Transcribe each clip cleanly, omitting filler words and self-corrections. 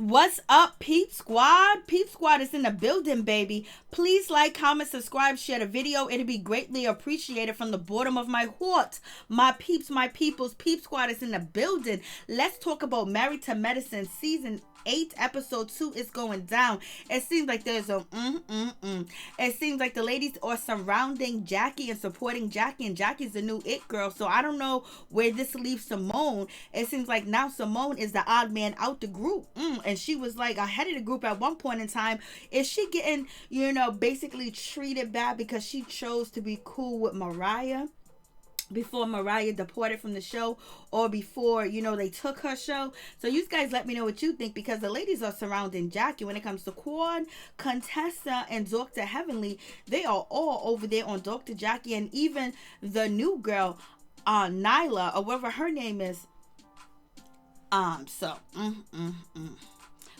What's up, Peep Squad? Peep Squad is in the building, baby. Please like, comment, subscribe, share the video. It'll be greatly appreciated from the bottom of my heart. My peeps, my peoples, Peep Squad is in the building. Let's talk about Married to Medicine season 8, episode 2 is going down. It seems like there's a It seems like the ladies are surrounding Jackie and supporting Jackie, and Jackie's the new it girl. So I don't know where this leaves Simone. It seems like now Simone is the odd man out the group. And she was like ahead of the group at one point in time. Is she getting, basically treated bad because she chose to be cool with Mariah before Mariah departed from the show, or before they took her show? So you guys let me know what you think, because the ladies are surrounding Jackie. When it comes to Quad, Contessa, and Dr. Heavenly, they are all over there on Dr. Jackie, and even the new girl, Nyla, or whatever her name is.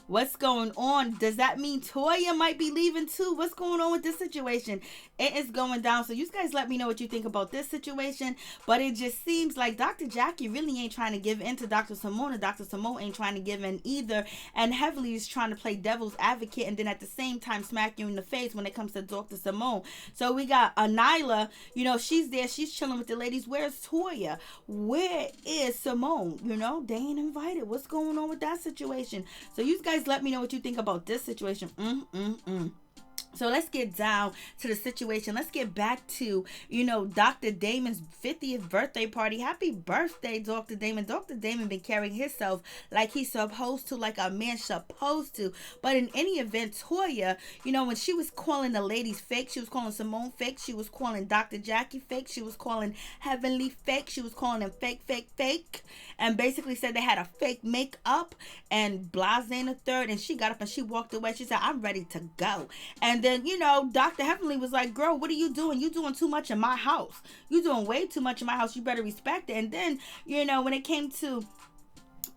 What's going on? Does that mean Toya might be leaving too? What's going on with this situation? It is going down. So you guys let me know what you think about this situation. But it just seems like Dr. Jackie really ain't trying to give in to Dr. Simone, and Dr. Simone ain't trying to give in either. And Heavily is trying to play devil's advocate, and then at the same time smack you in the face when it comes to Dr. Simone. So we got Nyla, she's there. She's chilling with the ladies. Where's Toya? Where is Simone? They ain't invited. What's going on with that situation? So you guys let me know what you think about this situation. So let's get down to the situation. Let's get back to, Dr. Damon's 50th birthday party. Happy birthday, Dr. Damon. Dr. Damon been carrying himself like he's supposed to, like a man supposed to. But in any event, Toya, when she was calling the ladies fake, she was calling Simone fake, she was calling Dr. Jackie fake, she was calling Heavenly fake, she was calling them fake, and basically said they had a fake makeup and blase in the third, and she got up and she walked away. She said, I'm ready to go. And then, Dr. Heavenly was like, girl, what are you doing? You doing too much in my house. You doing way too much in my house. You better respect it. And then, when it came to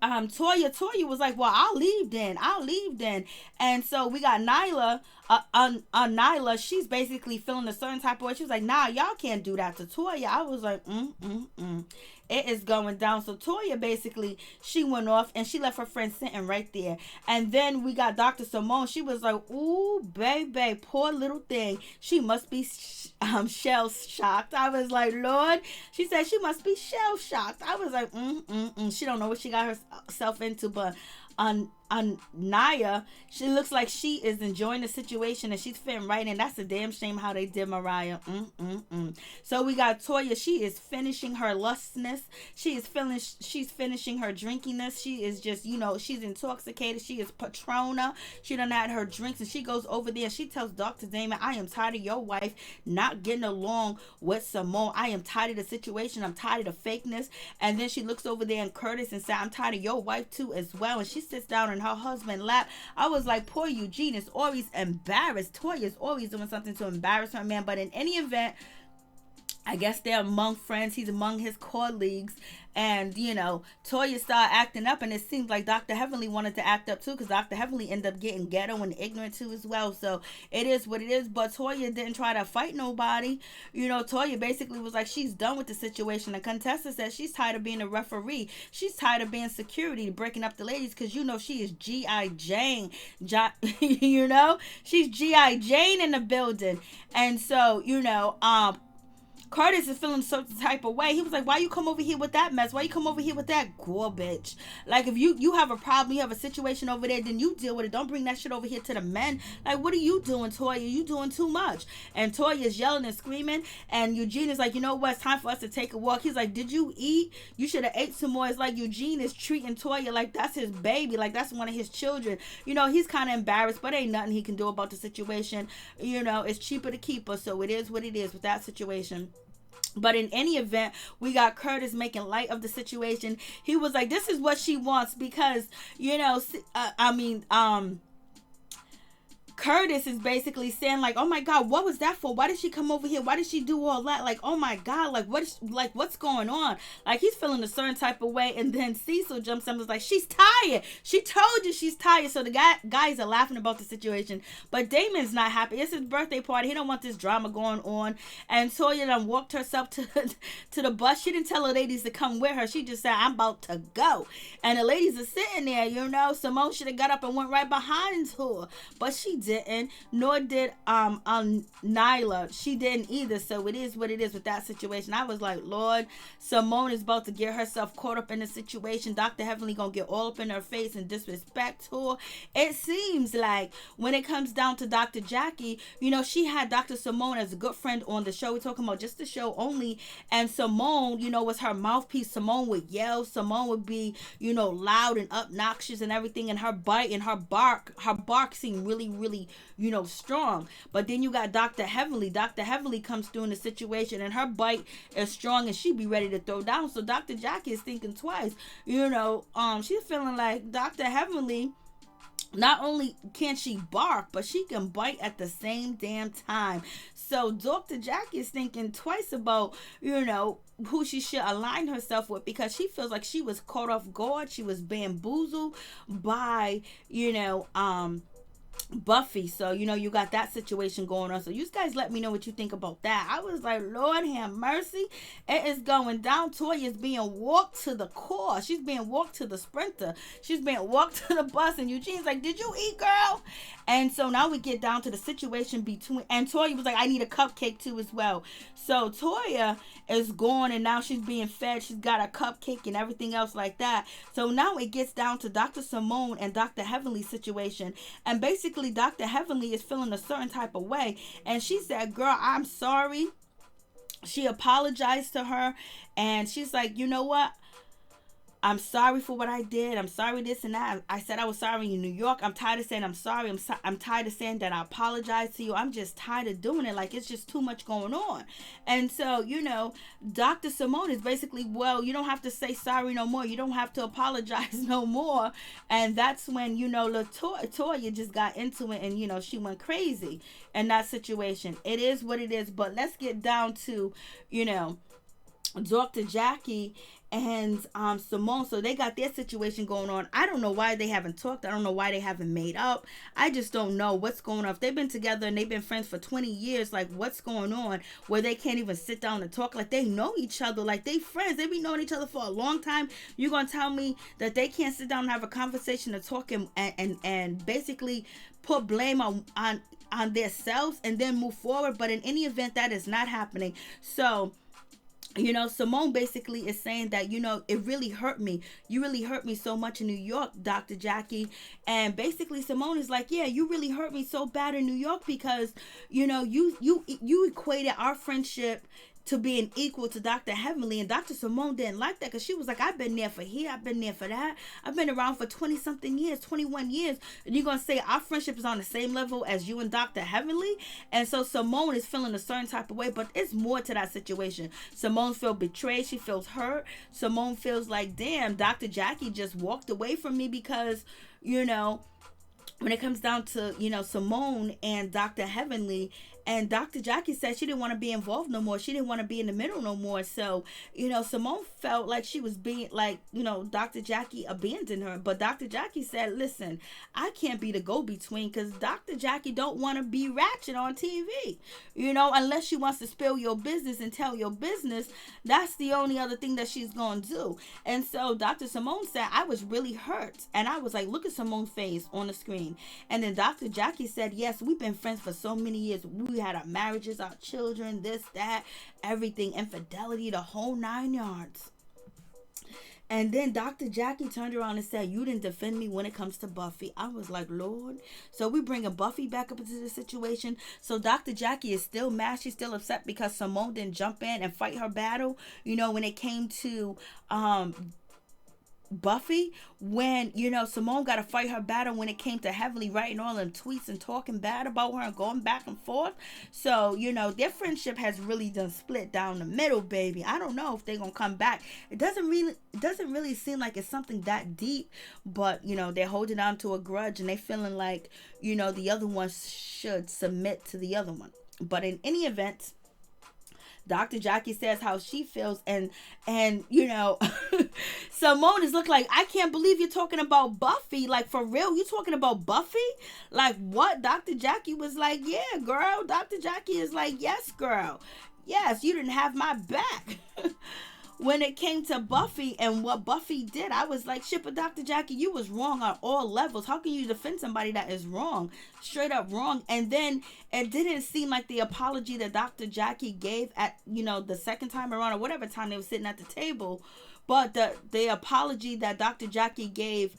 Toya was like, well, I'll leave then. And so we got Nyla, Nyla, she's basically feeling a certain type of way. She was like, nah, y'all can't do that to Toya. I was like, It is going down. So Toya basically, she went off and she left her friend sitting right there. And then we got Dr. Simone. She was like, ooh, baby, poor little thing. She must be shell shocked. I was like, Lord. She said she must be shell shocked. I was like, She don't know what she got herself into, but on Naya, she looks like she is enjoying the situation and she's fitting right in. That's a damn shame how they did Mariah. So we got Toya. She is finishing her lustness. She's finishing her drinkiness. She is just, she's intoxicated. She is Patrona. She done had her drinks, and she goes over there and she tells Dr. Damon, I am tired of your wife not getting along with Simone. I am tired of the situation. I'm tired of the fakeness. And then she looks over there and Curtis and says, I'm tired of your wife too as well. And she sits down in her husband's lap. I was like, poor Eugene is always embarrassed. Toya is always doing something to embarrass her man. But in any event, I guess they're among friends. He's among his colleagues. And, Toya started acting up. And it seems like Dr. Heavenly wanted to act up too, because Dr. Heavenly ended up getting ghetto and ignorant too as well. So it is what it is. But Toya didn't try to fight nobody. Toya basically was like, she's done with the situation. And Contessa said she's tired of being a referee. She's tired of being security, breaking up the ladies, because she is G.I. Jane. She's G.I. Jane in the building. And so, Curtis is feeling some type of way. He was like, why you come over here with that mess? Why you come over here with that garbage? Like, if you have a problem, you have a situation over there, then you deal with it. Don't bring that shit over here to the men. Like, what are you doing, Toya? You doing too much. And Toya is yelling and screaming. And Eugene is like, you know what? It's time for us to take a walk. He's like, did you eat? You should have ate some more. It's like Eugene is treating Toya like that's his baby. Like, that's one of his children. He's kind of embarrassed, but ain't nothing he can do about the situation. It's cheaper to keep her. So it is what it is with that situation. But in any event, we got Curtis making light of the situation. He was like, this is what she wants because, Curtis is basically saying like, oh my God, what was that for? Why did she come over here? Why did she do all that? Like, oh my God, like what's going on? Like, he's feeling a certain type of way. And then Cecil jumps in and was like, she's tired. She told you she's tired. So the guys are laughing about the situation. But Damon's not happy. It's his birthday party. He don't want this drama going on. And Toya done walked herself to to the bus. She didn't tell the ladies to come with her. She just said, I'm about to go. And the ladies are sitting there, you know. Simone should have got up and went right behind her. But she didn't, nor did Nyla. She didn't either. So it is what it is with that situation. I was like, Lord, Simone is about to get herself caught up in the situation. Dr. Heavenly gonna get all up in her face and disrespect her. It seems like when it comes down to Dr. Jackie, you know, she had Dr. Simone as a good friend on the show. We're talking about just the show only. And Simone, you know, was her mouthpiece. Simone would yell. Simone would be, you know, loud and obnoxious and everything. And her bite and her bark seemed really, really, you know, strong. But then you got Dr. Heavenly. Dr. Heavenly comes through in the situation and her bite is strong and she be ready to throw down. So Dr. Jackie is thinking twice. You know, she's feeling like Dr. Heavenly, not only can she bark, but she can bite at the same damn time. So Dr. Jackie is thinking twice about, you know, who she should align herself with, because she feels like she was caught off guard. She was bamboozled by, you know, Buffy. So, you know, you got that situation going on. So you guys let me know what you think about that. I was like, Lord have mercy. It is going down. Toya is being walked to the core. She's being walked to the sprinter. She's being walked to the bus. And Eugene's like, did you eat, girl? And so now we get down to the situation between, and Toya was like, I need a cupcake too as well. So Toya is gone and now she's being fed. She's got a cupcake and everything else like that. So now it gets down to Dr. Simone and Dr. Heavenly's situation. And basically Dr. Heavenly is feeling a certain type of way. And she said, girl, I'm sorry. She apologized to her. And she's like, you know what? I'm sorry for what I did. I'm sorry this and that. I said I was sorry in New York. I'm tired of saying I'm sorry. I'm tired of saying that I apologize to you. I'm just tired of doing it. Like, it's just too much going on. And so, you know, Dr. Simone is basically, well, you don't have to say sorry no more. You don't have to apologize no more. And that's when, you know, Latoya just got into it and, you know, she went crazy in that situation. It is what it is. But let's get down to, you know, Dr. Jackie and Simone. So they got their situation going on. I don't know why they haven't talked. I don't know why they haven't made up. I just don't know what's going on. If they've been together and they've been friends for 20 years, like, what's going on where they can't even sit down and talk? Like, they know each other. Like, they friends. They've been knowing each other for a long time. You're going to tell me that they can't sit down and have a conversation and talk and basically put blame on themselves and then move forward? But in any event, that is not happening. So, you know, Simone basically is saying that, you know, it really hurt me. You really hurt me so much in New York, Dr. Jackie. And basically Simone is like, yeah, you really hurt me so bad in New York because, you know, you equated our friendship to being equal to Dr. Heavenly, and Dr. Simone didn't like that because she was like, I've been there for here, I've been there for that, I've been around for 20 something years, 21 years, and you're gonna say our friendship is on the same level as you and Dr. Heavenly? And so Simone is feeling a certain type of way, but it's more to that situation. Simone feels betrayed, she feels hurt. Simone feels like, damn, Dr. Jackie just walked away from me because, you know, when it comes down to, you know, Simone and Dr. Heavenly, and Dr. Jackie said she didn't want to be involved no more. She didn't want to be in the middle no more. So, you know, Simone felt like she was being like, you know, Dr. Jackie abandoned her. But Dr. Jackie said, listen, I can't be the go-between because Dr. Jackie don't want to be ratchet on TV. You know, unless she wants to spill your business and tell your business, that's the only other thing that she's going to do. And so Dr. Simone said, I was really hurt. And I was like, look at Simone's face on the screen. And then Dr. Jackie said, yes, we've been friends for so many years. We had our marriages, our children, this, that, everything, infidelity, the whole 9 yards. And then Dr. Jackie turned around and said, you didn't defend me when it comes to Buffy. I was like, Lord. So we bringing Buffy back up into the situation. So Dr. Jackie is still mad. She's still upset because Simone didn't jump in and fight her battle. You know, when it came to Buffy, when, Simone got to fight her battle when it came to Heavenly writing all them tweets and talking bad about her and going back and forth. So, their friendship has really done split down the middle, baby. I don't know if they're going to come back. It doesn't really seem like it's something that deep, but, they're holding on to a grudge and they feeling like, the other one should submit to the other one. But in any event, Dr. Jackie says how she feels, and Simone is looking like, I can't believe you're talking about Buffy. Like, for real, you talking about Buffy? Like, what? Dr. Jackie was like, yeah, girl. Dr. Jackie is like, yes, girl. Yes, you didn't have my back. When it came to Buffy and what Buffy did, I was like, shit, but Dr. Jackie, you was wrong on all levels. How can you defend somebody that is wrong? Straight up wrong. And then it didn't seem like the apology that Dr. Jackie gave at, the second time around or whatever time they were sitting at the table. But the apology that Dr. Jackie gave,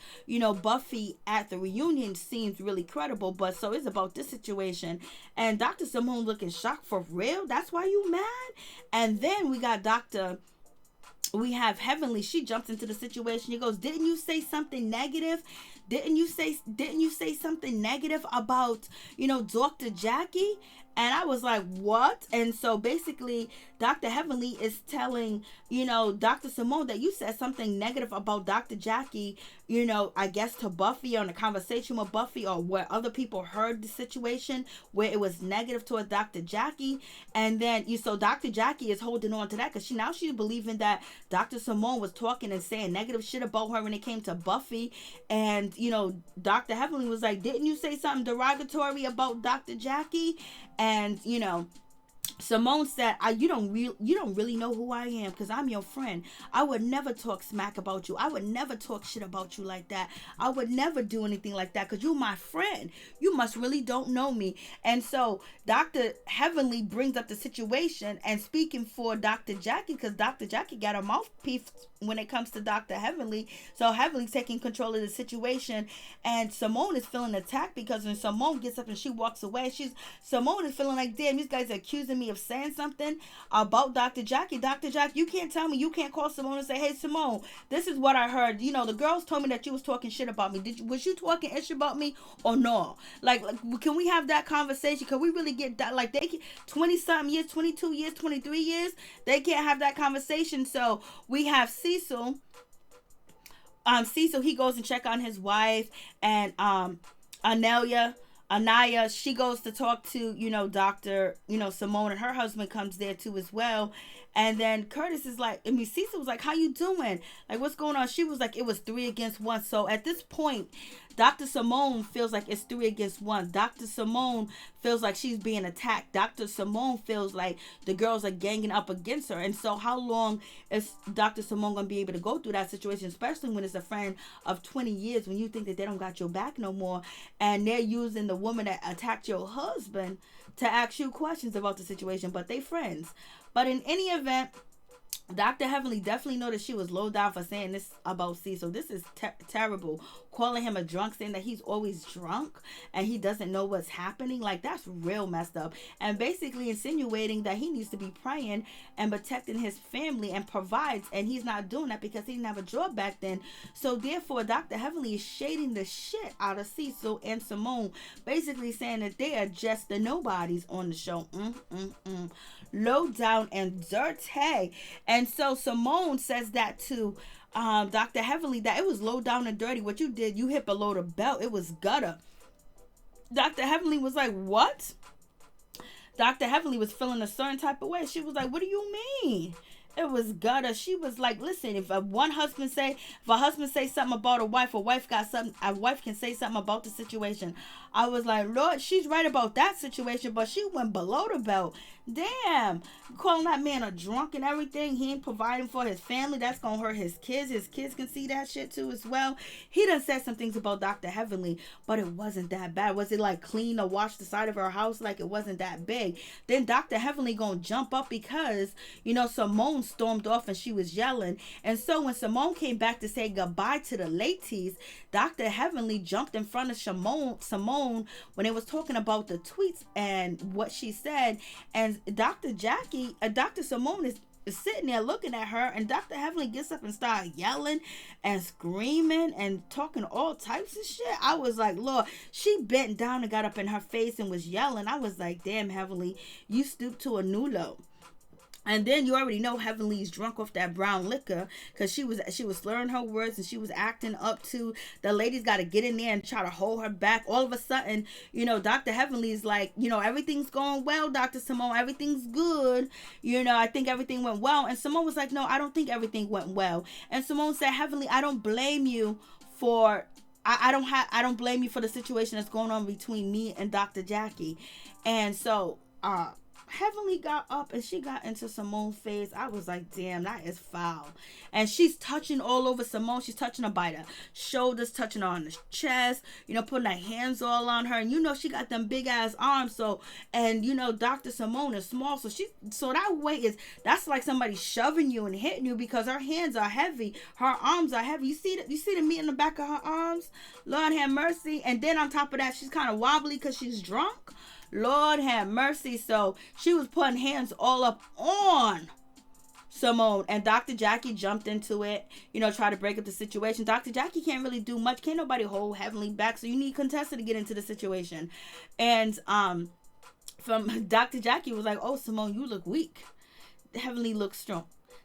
Buffy at the reunion seems really credible. But so it's about this situation. And Dr. Simone looking shocked, for real? That's why you mad? And then we have Heavenly. She jumps into the situation. He goes, didn't you say something negative? Didn't you say something negative about, Dr. Jackie? And I was like, what? And so basically, Dr. Heavenly is telling, Dr. Simone that you said something negative about Dr. Jackie, I guess to Buffy, on a conversation with Buffy, or where other people heard the situation where it was negative toward Dr. Jackie. And then, so Dr. Jackie is holding on to that because she's believing that Dr. Simone was talking and saying negative shit about her when it came to Buffy. And, Dr. Heavenly was like, didn't you say something derogatory about Dr. Jackie? And, Simone said, you don't really know who I am because I'm your friend. I would never talk smack about you. I would never talk shit about you like that. I would never do anything like that because you're my friend. You must really don't know me. And so Dr. Heavenly brings up the situation and speaking for Dr. Jackie, because Dr. Jackie got a mouthpiece when it comes to Dr. Heavenly. So Heavenly's taking control of the situation, and Simone is feeling attacked because when Simone gets up and she walks away, Simone is feeling like, damn, these guys are accusing me of saying something about Dr. Jackie. Dr. Jackie, you can't tell me, you can't call Simone and say, hey, Simone, this is what I heard. The girls told me that you was talking shit about me. Was you talking ish about me or no? Like, can we have that conversation? Can we really get that? Like, they can, 20-something years, 22 years, 23 years, they can't have that conversation. So we have Cecil, he goes and check on his wife, and Anaya, she goes to talk to, Dr. Simone, and her husband comes there too as well. And then Curtis is like, Cecil was like, how you doing? Like, what's going on? She was like, it was 3 against 1. So at this point, Dr. Simone feels like it's 3 against 1. Dr. Simone feels like she's being attacked. Dr. Simone feels like the girls are ganging up against her. And so how long is Dr. Simone going to be able to go through that situation, especially when it's a friend of 20 years, when you think that they don't got your back no more, and they're using the woman that attacked your husband to ask you questions about the situation, but they friends. But in any event, Dr. Heavenly definitely noticed she was low down for saying this about Cecil. This is terrible. Calling him a drunk, saying that he's always drunk and he doesn't know what's happening. Like, that's real messed up. And basically insinuating that he needs to be praying and protecting his family and provides. And he's not doing that because he didn't have a job back then. So therefore, Dr. Heavenly is shading the shit out of Cecil and Simone. Basically saying that they are just the nobodies on the show. Low down and dirty. And so Simone says that to Dr. Heavenly, that it was low down and dirty. What you did, you hit below the belt. It was gutter. Dr. Heavenly was like, what? Dr. Heavenly was feeling a certain type of way. She was like, what do you mean? It was gutter. She was like, listen, if a husband say something about a wife got something, a wife can say something about the situation. I was like, Lord, she's right about that situation, but she went below the belt. Damn, calling that man a drunk and everything. He ain't providing for his family. That's gonna hurt his kids. His kids can see that shit too as well. He done said some things about Dr. Heavenly, but it wasn't that bad. Was it like clean or wash the side of her house? Like, it wasn't that big. Then Dr. Heavenly gonna jump up because, Simone stormed off and she was yelling. And so when Simone came back to say goodbye to the ladies, Dr. Heavenly jumped in front of Simone when they was talking about the tweets and what she said. And Dr. Simone is is sitting there looking at her, and Dr. Heavenly gets up and starts yelling and screaming and talking all types of shit. I was like, Lord, she bent down and got up in her face and was yelling. I was like, damn, Heavenly, you stooped to a new low. And then you already know Heavenly's drunk off that brown liquor, because she was slurring her words and she was acting up to the ladies. Got to get in there and try to hold her back. All of a sudden, Dr. Heavenly's like, everything's going well, Dr. Simone, everything's good. I think everything went well. And Simone was like, no, I don't think everything went well. And Simone said, Heavenly, I don't blame you for I don't blame you for the situation that's going on between me and Dr. Jackie. And so Heavenly got up and she got into Simone's face. I was like, damn, that is foul. And she's touching all over Simone. She's touching her by the shoulders, touching her on the chest, putting her hands all on her. And she got them big ass arms. So, and Dr. Simone is small. So that weight that's like somebody shoving you and hitting you, because her hands are heavy. Her arms are heavy. You see the meat in the back of her arms? Lord have mercy. And then on top of that, she's kind of wobbly because she's drunk. Lord have mercy. So she was putting hands all up on Simone, and Dr. Jackie jumped into it, try to break up the situation. Dr. Jackie can't really do much. Can't nobody hold Heavenly back. So you need Contessa to get into the situation. And from Dr. Jackie was like, oh, Simone, you look weak. Heavenly looks strong.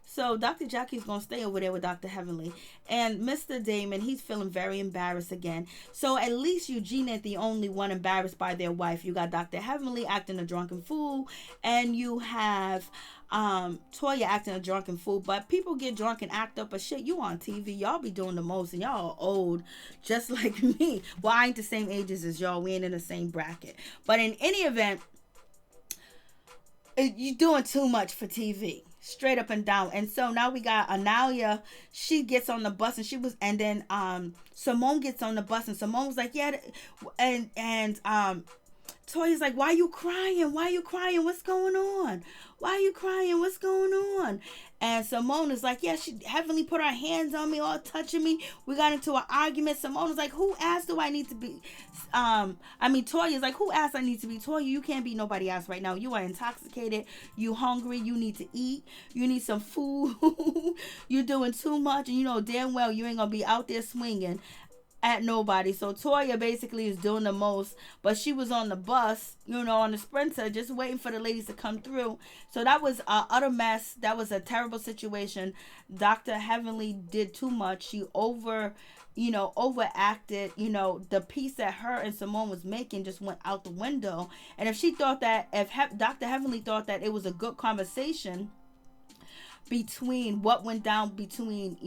So Dr. Jackie's going to stay over there with Dr. Heavenly. And Mr. Damon, he's feeling very embarrassed again. So at least Eugene ain't the only one embarrassed by their wife. You got Dr. Heavenly acting a drunken fool. And you have Toya acting a drunken fool. But people get drunk and act up. But shit, you on TV. Y'all be doing the most. And y'all are old, just like me. Well, I ain't the same ages as y'all. We ain't in the same bracket. But in any event, you're doing too much for TV. Straight up and down. And so now we got Analia. She gets on the bus and then Simone gets on the bus, and Simone was like, yeah, and Toya's like, why you crying? What's going on? Why are you crying? What's going on? And Simone is like, yeah, she Heavenly put her hands on me, all touching me. We got into an argument. Simone was like, who asked do I need to be? Toya's like, who asked I need to be? Toya, you can't be nobody else right now. You are intoxicated. You hungry. You need to eat. You need some food. You're doing too much. And damn well you ain't going to be out there swinging at nobody. So Toya basically is doing the most, but she was on the bus, on the Sprinter, just waiting for the ladies to come through. So that was a utter mess. That was a terrible situation. Dr. Heavenly did too much. She overacted. The piece that her and Simone was making just went out the window. And if Dr. Heavenly thought that it was a good conversation between what went down between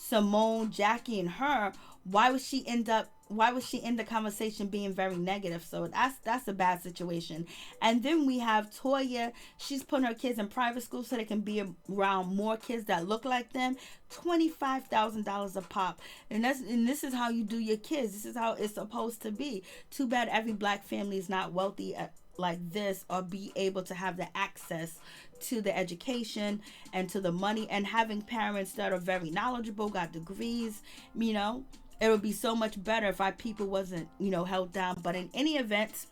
Simone, Jackie, and her, why would she end the conversation being very negative? So that's a bad situation. And then we have Toya. She's putting her kids in private school so they can be around more kids that look like them. $25,000 a pop. And this is how you do your kids. This is how it's supposed to be. Too bad every black family is not wealthy like this, or be able to have the access to the education and to the money, and having parents that are very knowledgeable, got degrees. It would be so much better if our people wasn't held down. But in any event,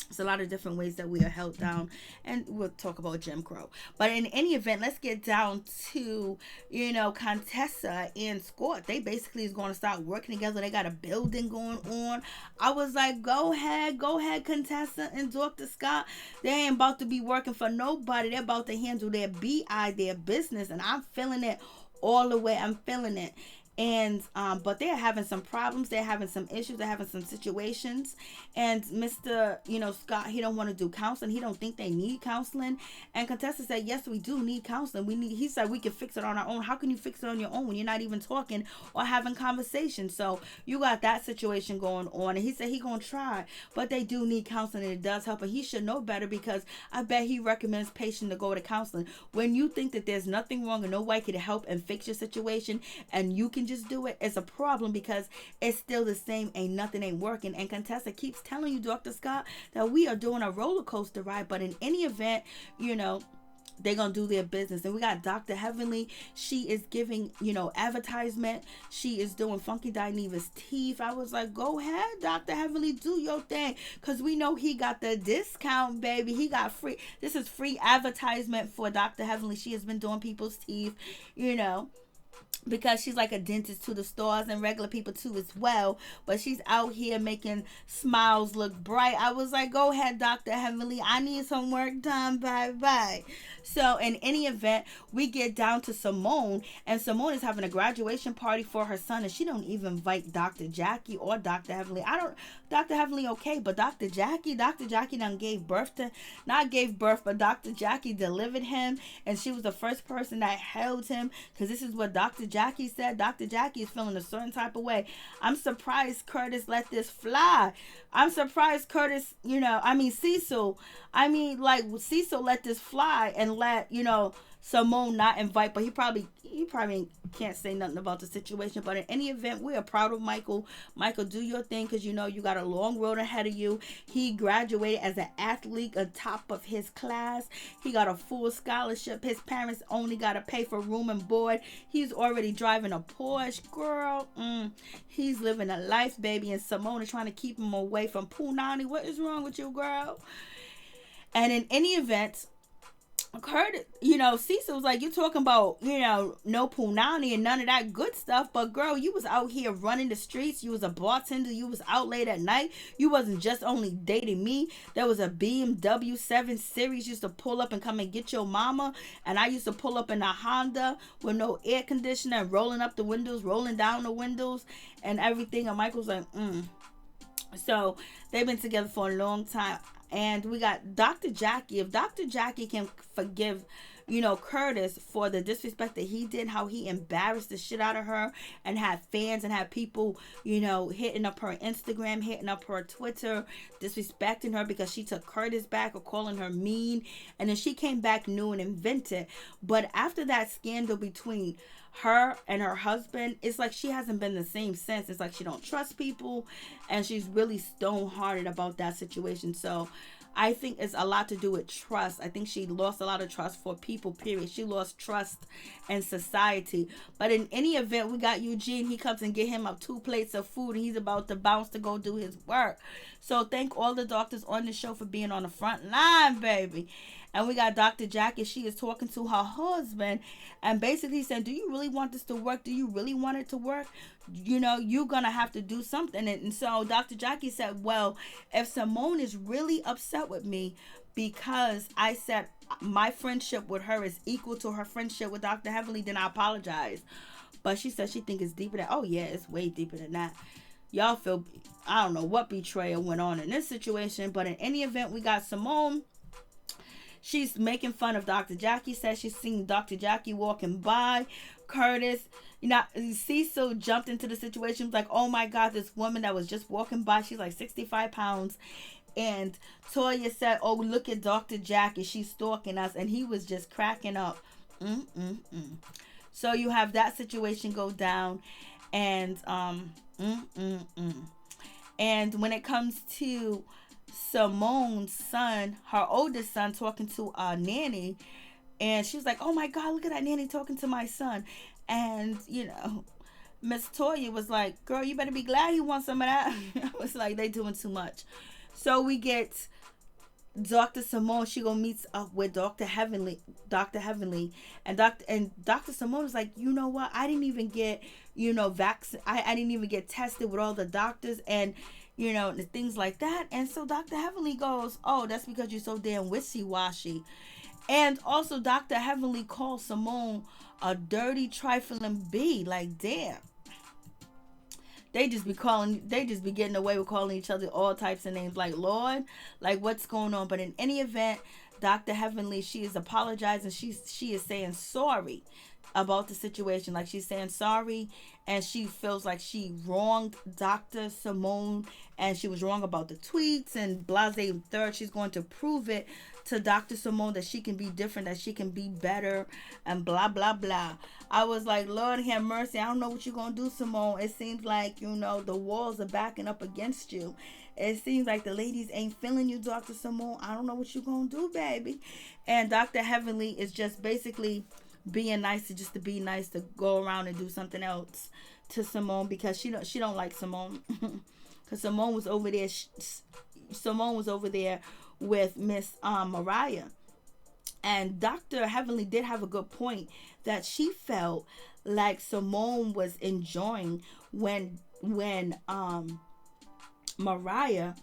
there's a lot of different ways that we are held down, and we'll talk about Jim Crow. But in any event, let's get down to Contessa and Scott. They basically is going to start working together. They got a building going on. I was like, go ahead, Contessa and Dr. Scott. They ain't about to be working for nobody. They're about to handle their their business, and I'm feeling it all the way. I'm feeling it. And but they're having some problems, they're having some issues, they're having some situations. And Mr. Scott, he don't want to do counseling. He don't think they need counseling. And Contessa said, yes, we do need counseling. He said we can fix it on our own. How can you fix it on your own when you're not even talking or having conversations? So you got that situation going on. And he said he gonna try, but they do need counseling, and it does help. And he should know better, because I bet he recommends patients to go to counseling. When you think that there's nothing wrong and nobody can help and fix your situation, and you can just do it, it's a problem, because it's still the same. Nothing ain't working. And Contessa keeps telling you, Dr. Scott, that we are doing a roller coaster ride. But in any event, they're gonna do their business. And we got Dr. Heavenly. She is giving, advertisement. She is doing Funky Dineva's teeth. I was like, go ahead, Dr. Heavenly, do your thing, because we know he got the discount, baby. He got free. This is free advertisement for Dr. Heavenly. She has been doing people's teeth, because she's like a dentist to the stars and regular people too as well, but she's out here making smiles look bright. I was like, go ahead, Dr. Heavenly, I need some work done. Bye. So in any event, we get down to Simone, and Simone is having a graduation party for her son, and she don't even invite Dr. Jackie or Dr. Heavenly. Dr. Heavenly, okay, but Dr. Jackie done gave birth, but Dr. Jackie delivered him, and she was the first person that held him, because this is what Dr. Jackie said. Dr. Jackie is feeling a certain type of way. I'm surprised Curtis let this fly. I'm surprised Curtis, Cecil, Cecil let this fly and let, Simone not invite, but he probably can't say nothing about the situation. But in any event, we are proud of Michael. Michael, do your thing, because you got a long road ahead of you. He graduated as an athlete on top of his class. He got a full scholarship. His parents only got to pay for room and board. He's already driving a Porsche, girl. He's living a life, baby. And Simone is trying to keep him away from Punani. What is wrong with you, girl? And in any event, Curtis, Cecil was like, you talking about, no punani and none of that good stuff, but girl, you was out here running the streets. You was a bartender. You was out late at night. You wasn't just only dating me. There was a BMW 7 Series used to pull up and come and get your mama, and I used to pull up in a Honda with no air conditioner and rolling up the windows, rolling down the windows and everything. And Michael's like, So they've been together for a long time. And we got Dr. Jackie. If Dr. Jackie can forgive, Curtis for the disrespect that he did, how he embarrassed the shit out of her and had fans and had people, hitting up her Instagram, hitting up her Twitter, disrespecting her because she took Curtis back or calling her mean. And then she came back new and invented. But after that scandal between her and her husband, it's like she hasn't been the same since. It's like she don't trust people, and she's really stone-hearted about that situation. So I think it's a lot to do with trust. I think she lost a lot of trust for people, period. She lost trust in society. But in any event, we got Eugene. He comes and get him up 2 plates of food, and he's about to bounce to go do his work. So thank all the doctors on the show for being on the front line, baby. And we got Dr. Jackie. She is talking to her husband and basically saying, do you really want this to work? Do you really want it to work? You're going to have to do something. And so Dr. Jackie said, well, if Simone is really upset with me because I said my friendship with her is equal to her friendship with Dr. Heavenly, then I apologize. But she said she thinks it's deeper than, oh yeah, it's way deeper than that. Y'all feel, I don't know what betrayal went on in this situation. But in any event, we got Simone. She's making fun of Dr. Jackie. Says she's seen Dr. Jackie walking by. Curtis, Cecil jumped into the situation. Like, oh my God, this woman that was just walking by, she's like 65 pounds. And Toya said, oh, look at Dr. Jackie. She's stalking us. And he was just cracking up. So you have that situation go down. And, And when it comes to Simone's son, her oldest son, talking to a nanny, and she was like, oh my God, look at that nanny talking to my son. And Miss Toya was like, girl, you better be glad he wants some of that. I was like, they doing too much. So we get Dr. Simone. She go meets up with Dr. Heavenly, and Dr. Simone was like, you know what, I didn't even get vaccine. I didn't even get tested with all the doctors and the things like that. And so Dr. Heavenly goes, oh, that's because you're so damn wishy-washy. And also Dr. Heavenly calls Simone a dirty, trifling bee. Like, damn. They just be getting away with calling each other all types of names. Like, Lord, like, what's going on? But in any event, Dr. Heavenly, she is apologizing. She is saying sorry about the situation. Like, she's saying sorry, and she feels like she wronged Dr. Simone, and she was wrong about the tweets and blase third. She's going to prove it to Dr. Simone that she can be different, that she can be better, and blah blah blah. I was like, Lord have mercy, I don't know what you're gonna do, Simone. It seems like, the walls are backing up against you. It seems like the ladies ain't feeling you, Dr. Simone. I don't know what you gonna do, baby. And Dr. Heavenly is just basically being nice to be nice, to go around and do something else to Simone, because she don't like Simone. Because Simone was over there. Simone was over there with Miss Mariah. And Dr. Heavenly did have a good point, that she felt like Simone was enjoying when Mariah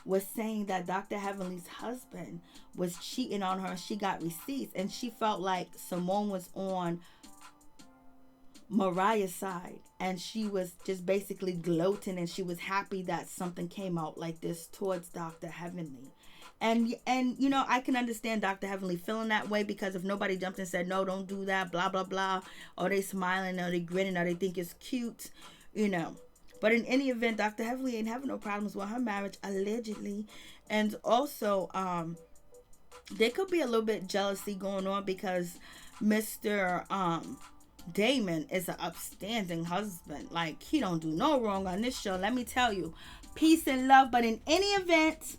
was saying that Dr. Heavenly's husband was cheating on her. She got receipts, and she felt like Simone was on Mariah's side, and she was just basically gloating, and she was happy that something came out like this towards Dr. Heavenly. And I can understand Dr. Heavenly feeling that way, because if nobody jumped and said, no, don't do that, blah blah blah, or they smiling, or they grinning, or they think it's cute, But in any event, Dr. Heavenly ain't having no problems with her marriage, allegedly. And also, there could be a little bit jealousy going on, because Mr. Damon is an upstanding husband. Like, he don't do no wrong on this show, let me tell you. Peace and love. But in any event,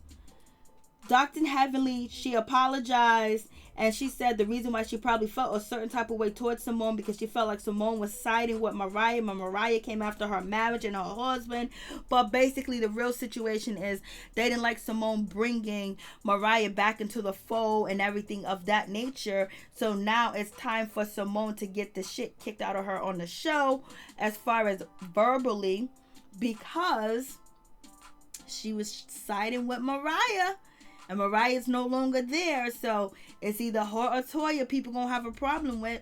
Dr. Heavenly, she apologized, and she said the reason why she probably felt a certain type of way towards Simone, because she felt like Simone was siding with Mariah. Mariah came after her marriage and her husband. But basically, the real situation is they didn't like Simone bringing Mariah back into the fold and everything of that nature. So now it's time for Simone to get the shit kicked out of her on the show, as far as verbally, because she was siding with Mariah. And Mariah's no longer there, so it's either her or Toya people gonna have a problem with.